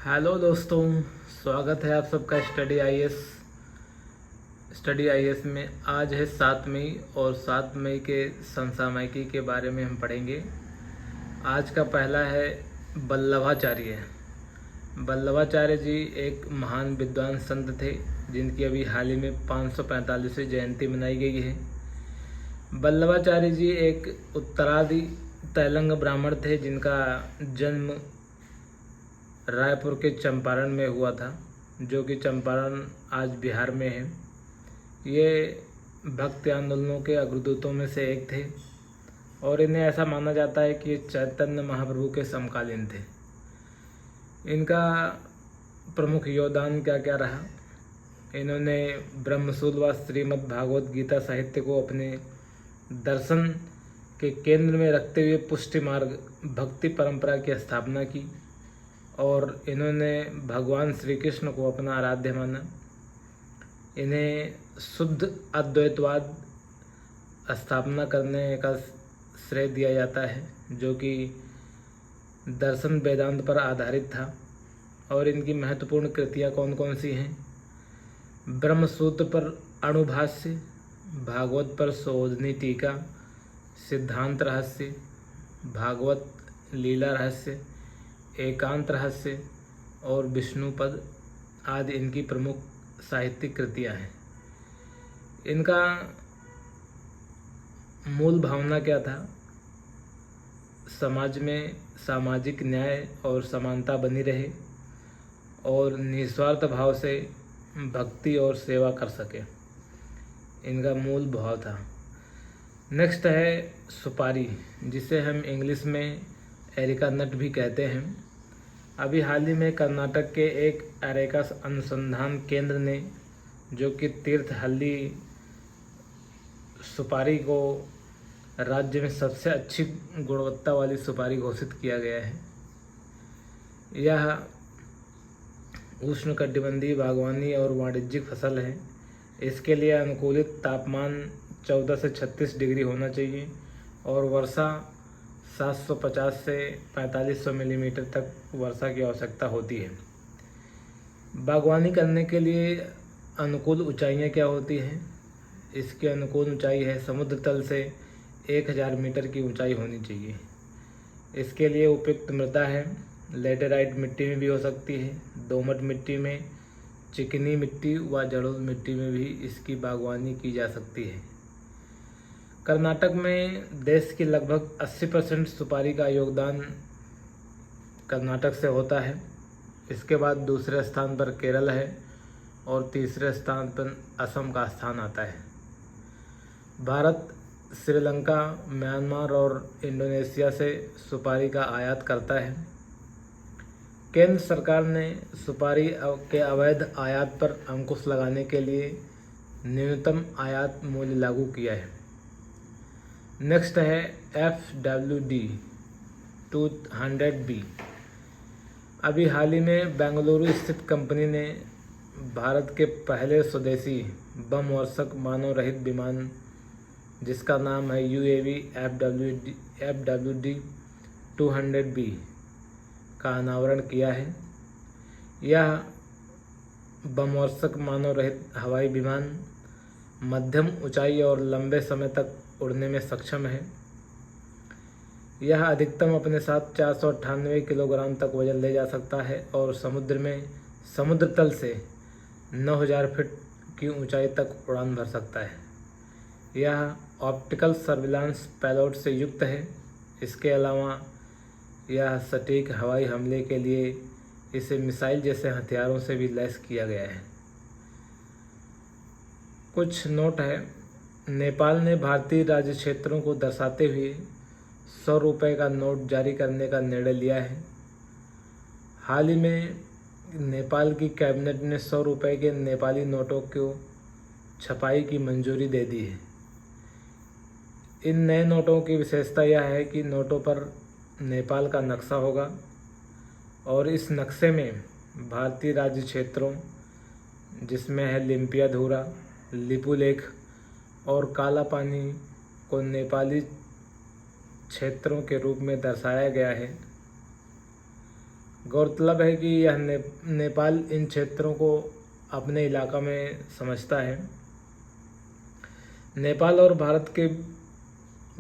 Hello दोस्तों, स्वागत है आप सबका स्टडी आईएएस में। आज है 7 मई और 7 मई के समसामयिकी के बारे में हम पढ़ेंगे। आज का पहला है वल्लभाचार्य। वल्लभाचार्य जी एक महान विद्वान संत थे जिनकी अभी हाल ही में 545वीं जयंती मनाई गई है। वल्लभाचार्य जी एक उत्तरादि तेलंग ब्राह्मण थे जिनका जन्म रायपुर के चंपारण में हुआ था, जो कि चंपारण आज बिहार में है। ये भक्ति आंदोलनों के अग्रदूतों में से एक थे और इन्हें ऐसा माना जाता है कि ये चैतन्य महाप्रभु के समकालीन थे। इनका प्रमुख योगदान क्या क्या रहा? इन्होंने ब्रह्मसूत्र व श्रीमद् भागवत गीता साहित्य को अपने दर्शन के केंद्र में रखते हुए पुष्टि मार्ग भक्ति परंपरा की स्थापना की और इन्होंने भगवान श्री कृष्ण को अपना आराध्य माना। इन्हें शुद्ध अद्वैतवाद स्थापना करने का श्रेय दिया जाता है, जो कि दर्शन वेदांत पर आधारित था। और इनकी महत्वपूर्ण कृतियाँ कौन कौन सी हैं? ब्रह्मसूत्र पर अणुभाष्य, भागवत पर सोधनी टीका, सिद्धांत रहस्य, भागवत लीला रहस्य, एकांत रहस्य और विष्णुपद आदि इनकी प्रमुख साहित्यिक कृतियाँ हैं। इनका मूल भावना क्या था? समाज में सामाजिक न्याय और समानता बनी रहे और निस्वार्थ भाव से भक्ति और सेवा कर सके, इनका मूल भाव था। नेक्स्ट है सुपारी, जिसे हम इंग्लिश में एरिका नट भी कहते हैं। अभी हाल ही में कर्नाटक के एक एरेका अनुसंधान केंद्र ने, जो कि तीर्थहल्ली सुपारी को राज्य में सबसे अच्छी गुणवत्ता वाली सुपारी घोषित किया गया है। यह उष्णकटिबंधीय बागवानी और वाणिज्यिक फसल है। इसके लिए अनुकूलित तापमान 14 से 36 डिग्री होना चाहिए और वर्षा 750 से 4500 मिलीमीटर तक वर्षा की आवश्यकता होती है। बागवानी करने के लिए अनुकूल ऊंचाइयाँ क्या होती हैं? इसकी अनुकूल ऊंचाई है समुद्र तल से 1000 मीटर की ऊंचाई होनी चाहिए। इसके लिए उपयुक्त मृदा है। लेटेराइट मिट्टी में भी हो सकती है, दोमट मिट्टी में, चिकनी मिट्टी व जलोढ़ मिट्टी में भी इसकी बागवानी की जा सकती है। कर्नाटक में देश की लगभग 80% सुपारी का योगदान कर्नाटक से होता है। इसके बाद दूसरे स्थान पर केरल है और तीसरे स्थान पर असम का स्थान आता है। भारत श्रीलंका, म्यांमार और इंडोनेशिया से सुपारी का आयात करता है। केंद्र सरकार ने सुपारी के अवैध आयात पर अंकुश लगाने के लिए न्यूनतम आयात मूल्य लागू किया है। नेक्स्ट है FWD 200B। अभी हाल ही में बेंगलुरु स्थित कंपनी ने भारत के पहले स्वदेशी बम वर्षक मानव रहित विमान, जिसका नाम है UAV FWD 200B का अनावरण किया है। यह बम वर्षक मानव रहित हवाई विमान मध्यम ऊंचाई और लंबे समय तक उड़ने में सक्षम है। यह अधिकतम अपने साथ 498 किलोग्राम तक वजन ले जा सकता है और समुद्र में समुद्र तल से 9000 फीट की ऊंचाई तक उड़ान भर सकता है। यह ऑप्टिकल सर्विलांस पेलोड से युक्त है। इसके अलावा यह सटीक हवाई हमले के लिए इसे मिसाइल जैसे हथियारों से भी लैस किया गया है। कुछ नोट है। नेपाल ने भारतीय राज्य क्षेत्रों को दर्शाते हुए 100 रुपये का नोट जारी करने का निर्णय लिया है। हाल ही में नेपाल की कैबिनेट ने 100 रुपये के नेपाली नोटों को छपाई की मंजूरी दे दी है। इन नए नोटों की विशेषता यह है कि नोटों पर नेपाल का नक्शा होगा और इस नक्शे में भारतीय राज्य क्षेत्रों, जिसमें है लिम्पियाधुरा, लिपुलेख और काला पानी, को नेपाली क्षेत्रों के रूप में दर्शाया गया है। गौरतलब है कि यह नेपाल इन क्षेत्रों को अपने इलाका में समझता है। नेपाल और भारत के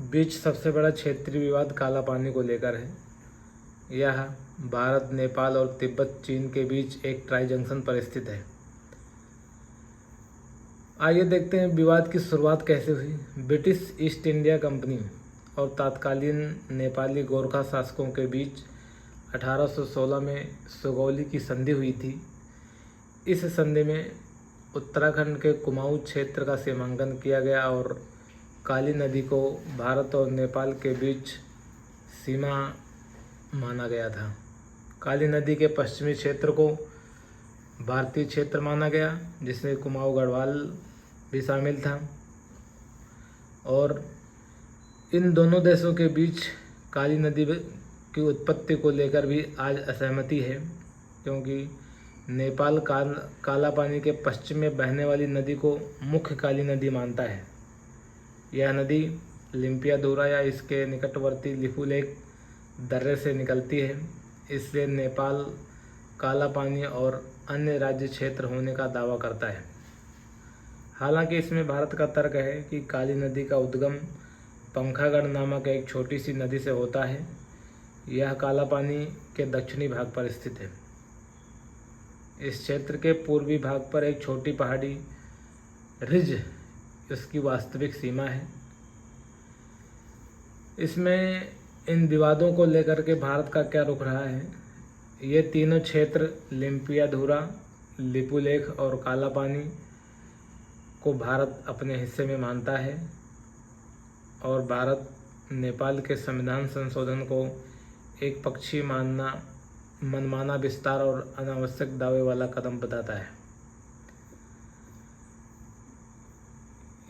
बीच सबसे बड़ा क्षेत्रीय विवाद काला पानी को लेकर है। यह भारत, नेपाल और तिब्बत, चीन के बीच एक ट्राई जंक्शन पर स्थित है। आइए देखते हैं विवाद की शुरुआत कैसे हुई। ब्रिटिश ईस्ट इंडिया कंपनी और तत्कालीन नेपाली गोरखा शासकों के बीच 1816 में सुगौली की संधि हुई थी। इस संधि में उत्तराखंड के कुमाऊं क्षेत्र का सीमांकन किया गया और काली नदी को भारत और नेपाल के बीच सीमा माना गया था। काली नदी के पश्चिमी क्षेत्र को भारतीय क्षेत्र माना गया, जिसमें कुमाऊं गढ़वाल भी शामिल था। और इन दोनों देशों के बीच काली नदी की उत्पत्ति को लेकर भी आज असहमति है, क्योंकि नेपाल काला पानी के पश्चिम में बहने वाली नदी को मुख्य काली नदी मानता है। यह नदी लिम्पियाधुरा या इसके निकटवर्ती लिपुलेख दर्रे से निकलती है। इसलिए नेपाल काला पानी और अन्य राज्य क्षेत्र होने का दावा करता है। हालांकि इसमें भारत का तर्क है कि काली नदी का उद्गम पंखागढ़ नामक एक छोटी सी नदी से होता है। यह काला पानी के दक्षिणी भाग पर स्थित है। इस क्षेत्र के पूर्वी भाग पर एक छोटी पहाड़ी रिज इसकी वास्तविक सीमा है। इसमें इन विवादों को लेकर के भारत का क्या रुख रहा है। ये तीनों क्षेत्र लिम्पियाधुरा, लिपुलेख और काला पानी को भारत अपने हिस्से में मानता है और भारत नेपाल के संविधान संशोधन को एक पक्षीय मनमाना विस्तार और अनावश्यक दावे वाला कदम बताता है।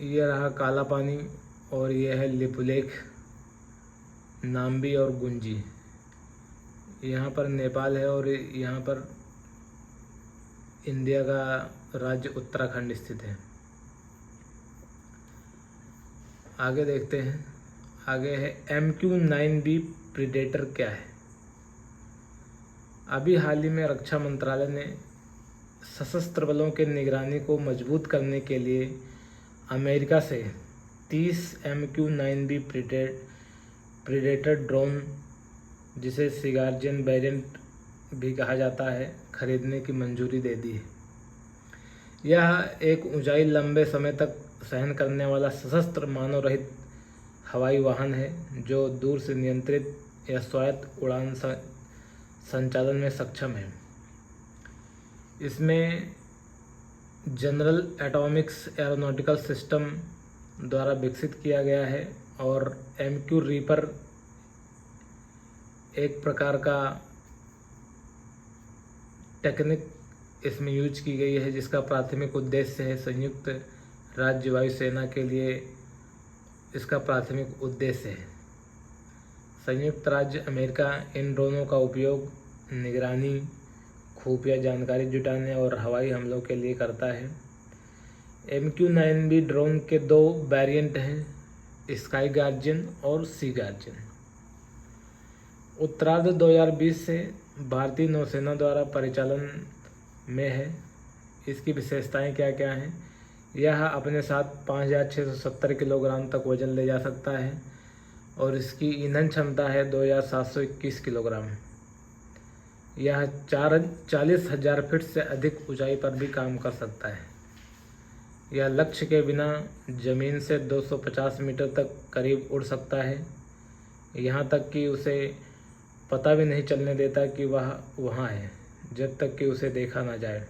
यह रहा काला पानी और यह है लिपुलेख, नाम्बी और गुंजी। यहाँ पर नेपाल है और यहाँ पर इंडिया का राज्य उत्तराखंड स्थित है। आगे देखते हैं। आगे है MQ-9B प्रीडेटर क्या है। अभी हाल ही में रक्षा मंत्रालय ने सशस्त्र बलों के निगरानी को मजबूत करने के लिए अमेरिका से 30 MQ-9B प्रीडेटर ड्रोन, जिसे सी गार्जियन वेरिएंट भी कहा जाता है, खरीदने की मंजूरी दे दी है। यह एक ऊंचाई लंबे समय तक सहन करने वाला सशस्त्र मानव रहित हवाई वाहन है, जो दूर से नियंत्रित या स्वायत्त उड़ान संचालन में सक्षम है। इसमें जनरल एटॉमिक्स एरोनॉटिकल सिस्टम द्वारा विकसित किया गया है और MQ रीपर एक प्रकार का टेक्निक इसमें यूज की गई है, जिसका प्राथमिक उद्देश्य है संयुक्त राज्य वायुसेना के लिए इसका प्राथमिक उद्देश्य है। संयुक्त राज्य अमेरिका इन ड्रोनों का उपयोग निगरानी, खुफिया जानकारी जुटाने और हवाई हमलों के लिए करता है। MQ-9B ड्रोन के 2 वेरिएंट हैं, स्काई गार्जियन और सी गार्जियन। उत्तरार्ध 2020 से भारतीय नौसेना द्वारा परिचालन में है। इसकी विशेषताएं क्या क्या हैं। यह अपने साथ 5670 किलोग्राम तक वजन ले जा सकता है और इसकी ईंधन क्षमता है 2721 किलोग्राम। यह 40,000 फीट से अधिक ऊंचाई पर भी काम कर सकता है। यह लक्ष्य के बिना जमीन से 250 मीटर तक करीब उड़ सकता है, यहाँ तक कि उसे पता भी नहीं चलने देता कि वह वहाँ है, जब तक कि उसे देखा ना जाए।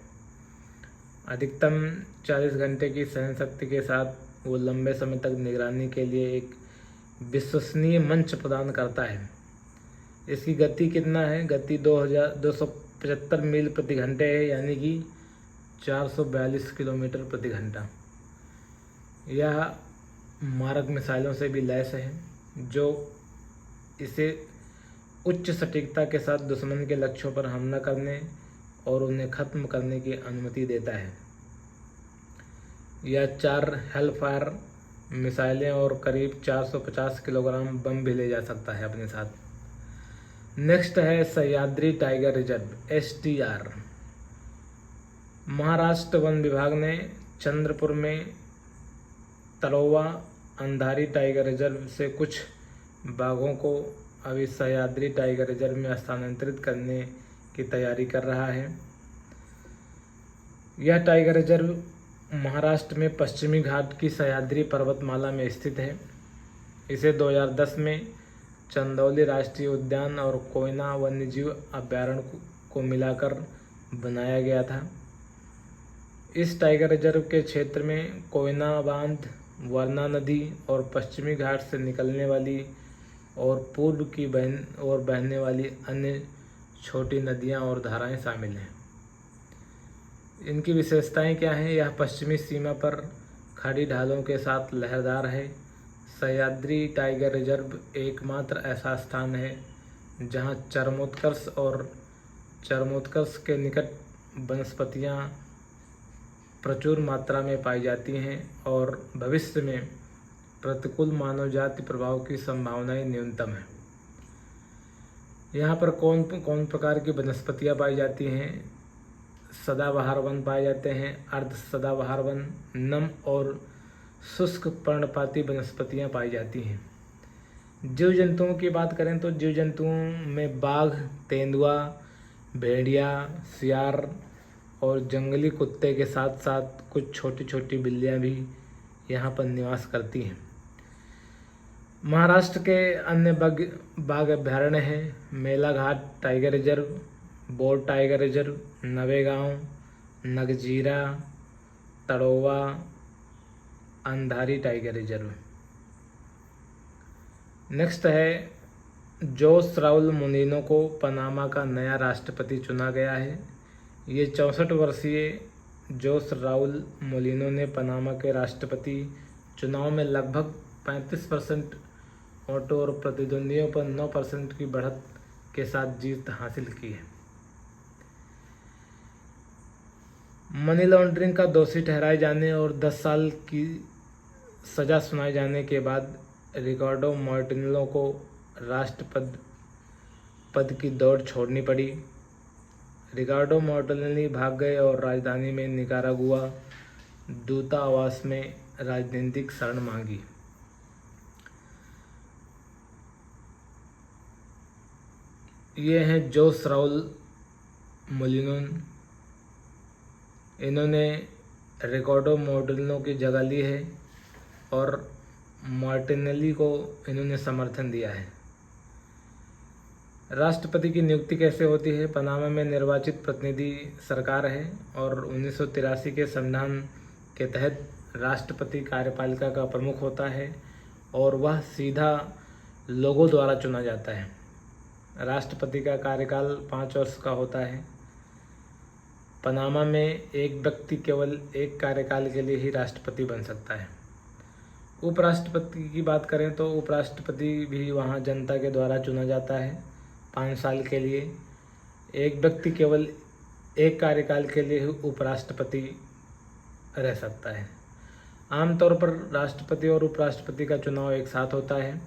अधिकतम 40 घंटे की सहन शक्ति के साथ वो लंबे समय तक निगरानी के लिए एक विश्वसनीय मंच प्रदान करता है। इसकी गति कितना है। गति 275 मील प्रति घंटे है, यानी कि 442 किलोमीटर प्रति घंटा। यह मारक मिसाइलों से भी लैस है, जो इसे उच्च सटीकता के साथ दुश्मन के लक्ष्यों पर हमला करने और उन्हें खत्म करने की अनुमति देता है। यह 4 हेलफायर मिसाइलें और करीब 450 किलोग्राम बम भी ले जा सकता है अपने साथ। नेक्स्ट है Sahyadri tiger reserve STR। Maharashtra one विभाग ने चंद्रपुर में तलोवा अंधारी टाइगर रिजर्व से कुछ बाघों को अभी सह्याद्री टाइगर रिजर्व में स्थानांतरित करने की तैयारी कर रहा है। यह टाइगर रिजर्व महाराष्ट्र में पश्चिमी घाट की सह्याद्री पर्वतमाला में स्थित है। इसे 2010 में चंदौली राष्ट्रीय उद्यान और कोयना वन्यजीव अभयारण्य को मिलाकर बनाया गया था। इस टाइगर रिजर्व के क्षेत्र में कोयना बांध, वरना नदी और पश्चिमी घाट से निकलने वाली और पूर्व की बहने वाली अन्य छोटी नदियां और धाराएं शामिल हैं। इनकी विशेषताएं क्या हैं? यह पश्चिमी सीमा पर खड़ी ढालों के साथ लहरदार है। सह्याद्री टाइगर रिजर्व एकमात्र ऐसा स्थान है जहां चरमोत्कर्ष के निकट वनस्पतियां प्रचुर मात्रा में पाई जाती हैं और भविष्य में प्रतिकूल मानव जाति प्रभाव की संभावनाएं न्यूनतम है। यहाँ पर कौन कौन प्रकार की वनस्पतियाँ पाई जाती हैं? सदाबहार वन पाए जाते हैं, अर्ध सदाबहार वन, नम और शुष्क पर्णपाती वनस्पतियाँ पाई जाती हैं। जीव जंतुओं की बात करें तो जीव जंतुओं में बाघ, तेंदुआ, भेड़िया, सियार और जंगली कुत्ते के साथ साथ कुछ छोटी छोटी बिल्लियाँ भी यहाँ पर निवास करती हैं। महाराष्ट्र के अन्य बाघ अभयारण्य हैं Melghat tiger reserve, Bor tiger reserve, Navegaon, Nagzira, Tadoba, Andhari tiger reserve. Next है जोस राउल मोलिनो को पनामा का नया राष्ट्रपति चुना गया है। ये 64 वर्षीय जोस राउल मोलिनो ने पनामा के राष्ट्रपति चुनाव में लगभग 35% वोटों और प्रतिद्वंदियों पर 9% की बढ़त के साथ जीत हासिल की है। मनी लॉन्ड्रिंग का दोषी ठहराए जाने और 10 साल की सजा सुनाए जाने के बाद रिकार्डो मार्टिनेलो को राष्ट्रपति पद की दौड़ छोड़नी पड़ी। रिकार्डो मार्टिनेली भाग गए और राजधानी में निकारागुआ दूतावास में राजनीतिक शरण मांगी। ये हैं जोस राउल मोलिनो। इन्होंने रिकार्डो मार्टिनेलो की जगह ली है और मार्टिनेली को इन्होंने समर्थन दिया है। राष्ट्रपति की नियुक्ति कैसे होती है? पनामा में निर्वाचित प्रतिनिधि सरकार है और 1983 के संविधान के तहत राष्ट्रपति कार्यपालिका का प्रमुख होता है और वह सीधा लोगों द्वारा चुना जाता है। राष्ट्रपति का कार्यकाल 5 वर्ष का होता है। पनामा में एक व्यक्ति केवल एक कार्यकाल के लिए ही राष्ट्रपति बन सकता है। उपराष्ट्रपति की बात करें तो उपराष्ट्रपति भी वहाँ जनता के द्वारा चुना जाता है 5 साल के लिए। एक व्यक्ति केवल एक कार्यकाल के लिए उपराष्ट्रपति रह सकता है। आमतौर पर राष्ट्रपति और उपराष्ट्रपति का चुनाव एक साथ होता है।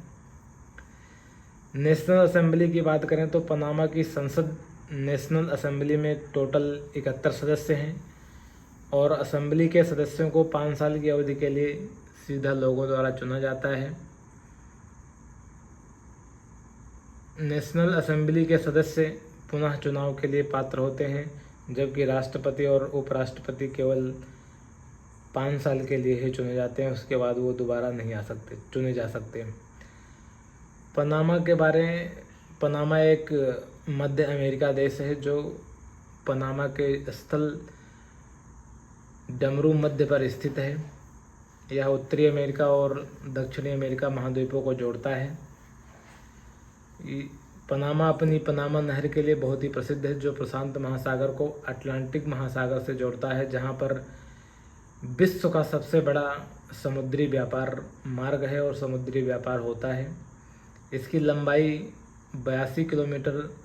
नेशनल असेंबली की बात करें तो पनामा की संसद नेशनल असेंबली में टोटल 71 सदस्य हैं और असेंबली के सदस्यों को 5 साल की अवधि के लिए सीधा लोगों द्वारा चुना जाता है। नेशनल असेंबली के सदस्य पुनः चुनाव के लिए पात्र होते हैं, जबकि राष्ट्रपति और उपराष्ट्रपति केवल 5 साल के लिए ही चुने जाते हैं। उसके बाद वो दोबारा नहीं आ सकते, चुने जा सकते। पनामा एक मध्य अमेरिका देश है जो पनामा के स्थल डमरू मध्य पर स्थित है। यह उत्तरी अमेरिका और दक्षिणी अमेरिका महाद्वीपों को जोड़ता है। पनामा अपनी पनामा नहर के लिए बहुत ही प्रसिद्ध है, जो प्रशांत महासागर को अटलांटिक महासागर से जोड़ता है, जहां पर विश्व का सबसे बड़ा समुद्री व्यापार मार्ग है और समुद्री व्यापार होता है। इसकी लंबाई 82 किलोमीटर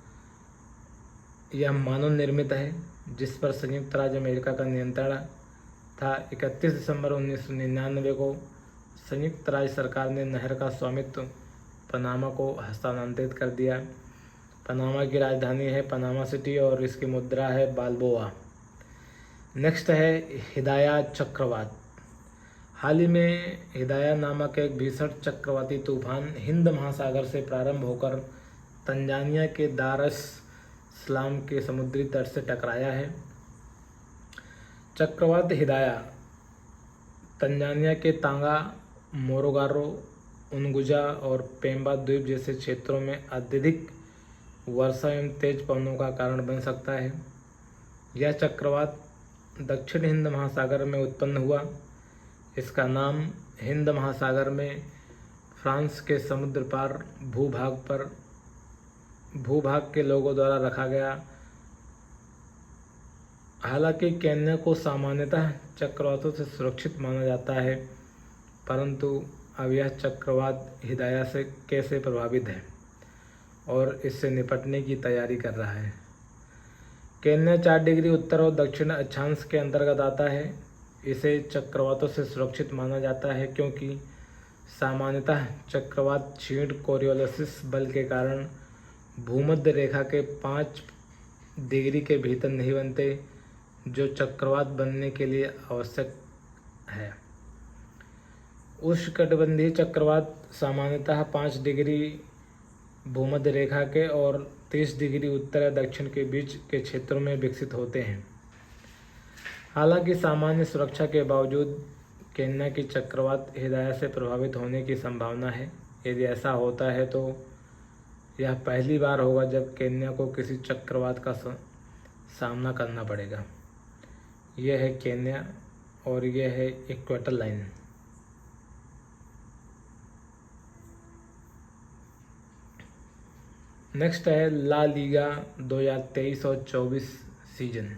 यह मानव निर्मित है, जिस पर संयुक्त राज्य अमेरिका का नियंत्रण था। 31 दिसंबर 1999 को संयुक्त राज्य सरकार ने नहर का स्वामित्व पनामा को हस्तांतरित कर दिया पनामा की राजधानी है पनामा सिटी और इसकी मुद्रा है बाल्बोआ। नेक्स्ट है हिदाया चक्रवात। हाल ही में हिदाया नामक एक भीषण चक्रवाती तूफान हिंद महासागर से प्रारंभ होकर तंजानिया के दार एस सलाम के समुद्री तट से टकराया है। चक्रवात हिदाया तंजानिया के तांगा, मोरोगारो, उनगुजा और पेम्बा द्वीप जैसे क्षेत्रों में अत्यधिक वर्षा एवं तेज पवनों का कारण बन सकता है। यह चक्रवात दक्षिण हिंद महासागर में उत्पन्न हुआ। इसका नाम हिंद महासागर में फ्रांस के समुद्र पार भूभाग के लोगों द्वारा रखा गया। हालांकि केन्या को सामान्यतः चक्रवातों से सुरक्षित माना जाता है, परंतु अब यह चक्रवात हिदाया से कैसे प्रभावित है और इससे निपटने की तैयारी कर रहा है। केन्या 4 डिग्री उत्तर और दक्षिण अक्षांश के अंतर्गत आता है। इसे चक्रवातों से सुरक्षित माना जाता है क्योंकि सामान्यतः चक्रवात क्षीण कोरियोलिस बल के कारण भूमध्य रेखा के 5 डिग्री के भीतर नहीं बनते, जो चक्रवात बनने के लिए आवश्यक है। उष्णकटिबंधीय चक्रवात सामान्यतः 5 डिग्री भूमध्य रेखा के और 30 डिग्री उत्तर या दक्षिण के बीच के क्षेत्रों में विकसित होते हैं। हालांकि सामान्य सुरक्षा के बावजूद केन्या की चक्रवात हिदाया से प्रभावित होने की संभावना है। यदि ऐसा होता है तो यह पहली बार होगा जब केन्या को किसी चक्रवात का सामना करना पड़ेगा। यह है केन्या और यह है इक्वेटर लाइन। नेक्स्ट है ला लीगा 2023 और 24 season.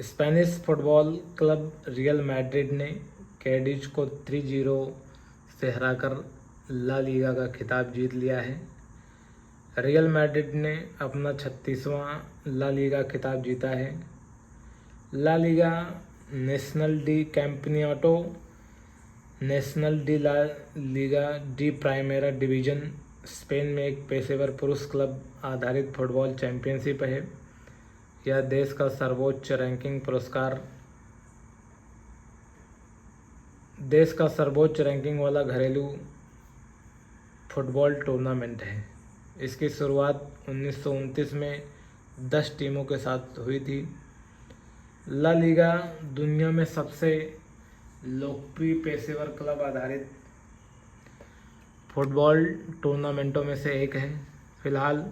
Spanish football club real Madrid ने कैडिज को 3-0 से हराकर ला लीगा का खिताब जीत लिया है। रियल मैड्रिड ने अपना 36वां ला लीगा खिताब जीता है। La Liga national de Campeonato, national de La Liga de Primera Division Spain में एक पेशेवर पुरुष क्लब आधारित फुटबॉल चैंपियनशिप है। यह देश का सर्वोच्च रैंकिंग वाला घरेलू फुटबॉल टूर्नामेंट है। इसकी शुरुआत 1929 में 10 टीमों के साथ हुई थी। ला लीगा दुनिया में सबसे लोकप्रिय पेशेवर क्लब आधारित फुटबॉल टूर्नामेंटों में से एक है। फिलहाल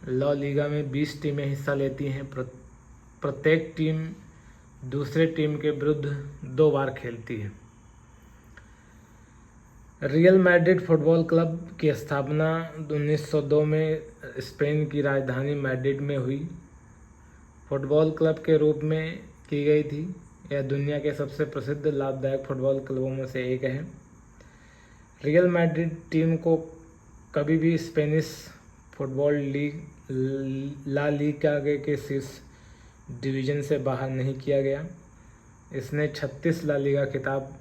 ला लीगा में 20 टीमें हिस्सा लेती हैं। प्रत्येक टीम दूसरे टीम के विरुद्ध 2 बार खेलती है। रियल मैड्रिड फुटबॉल क्लब की स्थापना 1902 में स्पेन की राजधानी मैड्रिड में हुई फुटबॉल क्लब के रूप में की गई थी। यह दुनिया के सबसे प्रसिद्ध लाभदायक फुटबॉल क्लबों में से एक है। रियल मैड्रिड टीम को कभी भी Spanish football league La Liga के शीर्ष डिवीज़न से बाहर नहीं किया गया। इसने 36 ला लीगा खिताब,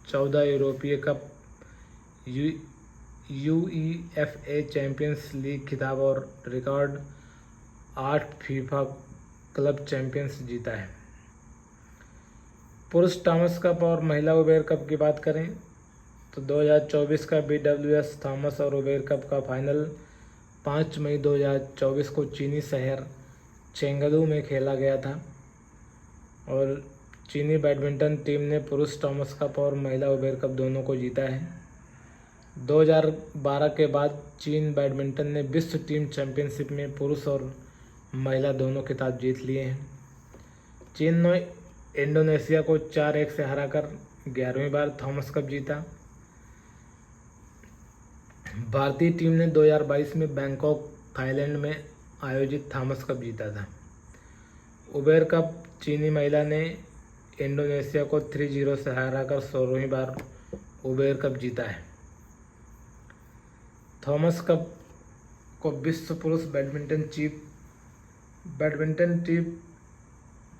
14 यूरोपीय कप, यूईएफए चैंपियंस लीग खिताब और रिकॉर्ड 8 फीफा क्लब चैंपियंस जीता है। पुरुष थॉमस कप और महिला उबेर कप की बात करें तो 2024 का BWS थॉमस और उबेर कप का फाइनल 5 मई 2024 को चीनी शहर चेंगडू में खेला गया था और चीनी बैडमिंटन टीम ने पुरुष थॉमस कप और महिला उबेर कप दोनों को जीता है। 2012 के बाद चीन बैडमिंटन ने विश्व टीम चैंपियनशिप में पुरुष और महिला दोनों खिताब जीत लिए हैं। चीन ने इंडोनेशिया को 4-1 से हराकर 11वीं बार थॉमस कप जीता। भारतीय टीम ने 2022 में बैंकॉक थाईलैंड में आयोजित थॉमस कप जीता था। उबेर कप चीनी महिला ने इंडोनेशिया को 3-0 से हराकर 16वीं बार उबेर कप जीता है। थॉमस कप को विश्व पुरुष बैडमिंटन टीम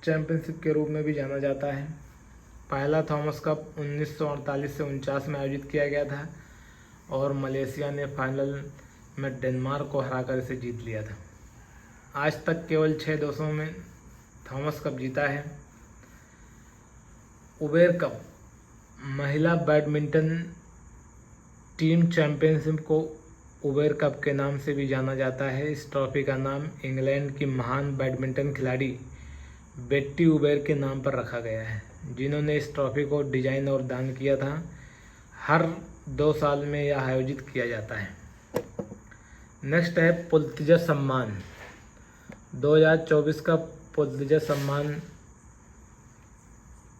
चैंपियनशिप के रूप में भी जाना जाता है। पहला थॉमस कप 1948 से 49 में आयोजित किया गया था और मलेशिया ने फाइनल में डेनमार्क को हराकर इसे जीत लिया था। आज तक केवल 6 देशों में थॉमस कप जीता है। उबेर कप महिला बैडमिंटन टीम चैंपियनशिप को उबेर कप के नाम से भी जाना जाता है। इस ट्रॉफी का नाम इंग्लैंड की महान बैडमिंटन खिलाड़ी बेट्टी उबेर के नाम पर रखा गया है, जिन्होंने इस ट्रॉफी को डिजाइन और दान किया था। हर 2 साल में यह आयोजित किया जाता है। नेक्स्ट है पुलित्जर सम्मान। 2024 का पुलित्जर सम्मान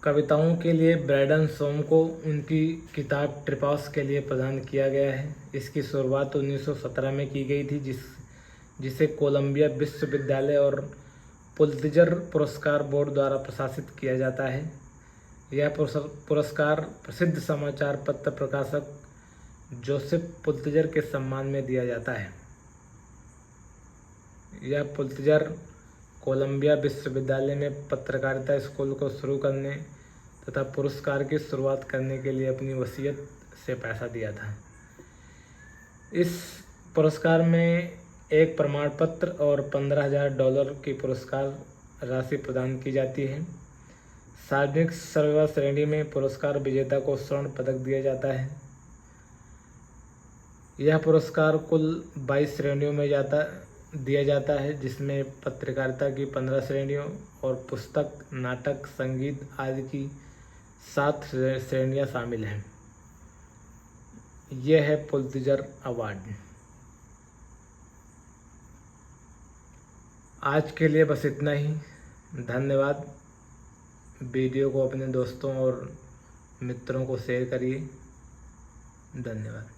कविताओं के लिए ब्रैंडन सोम को उनकी किताब ट्रिपॉस के लिए प्रदान किया गया है। इसकी शुरुआत 1917 में की गई थी, जिसे कोलंबिया विश्वविद्यालय और पुलित्जर पुरस्कार बोर्ड द्वारा प्रशासित किया जाता है। यह पुरस्कार प्रसिद्ध समाचार पत्र प्रकाशक जोसेफ पुलित्जर के सम्मान में दिया जाता है। यह पुलित्जर कोलंबिया विश्वविद्यालय में पत्रकारिता स्कूल को शुरू करने तथा पुरस्कार की शुरुआत करने के लिए अपनी वसीयत से पैसा दिया था। इस पुरस्कार में एक प्रमाण पत्र और $15,000 की पुरस्कार राशि प्रदान की जाती है। सार्वजनिक सेवा श्रेणी में पुरस्कार विजेता को स्वर्ण पदक दिया जाता है। यह पुरस्कार कुल 22 श्रेणियों में दिया जाता है, जिसमें पत्रकारिता की 15 श्रेणियों और पुस्तक, नाटक, संगीत आदि की 7 श्रेणियां शामिल हैं। यह है पुलित्जर अवार्ड। आज के लिए बस इतना ही। धन्यवाद। वीडियो को अपने दोस्तों और मित्रों को शेयर करिए। धन्यवाद।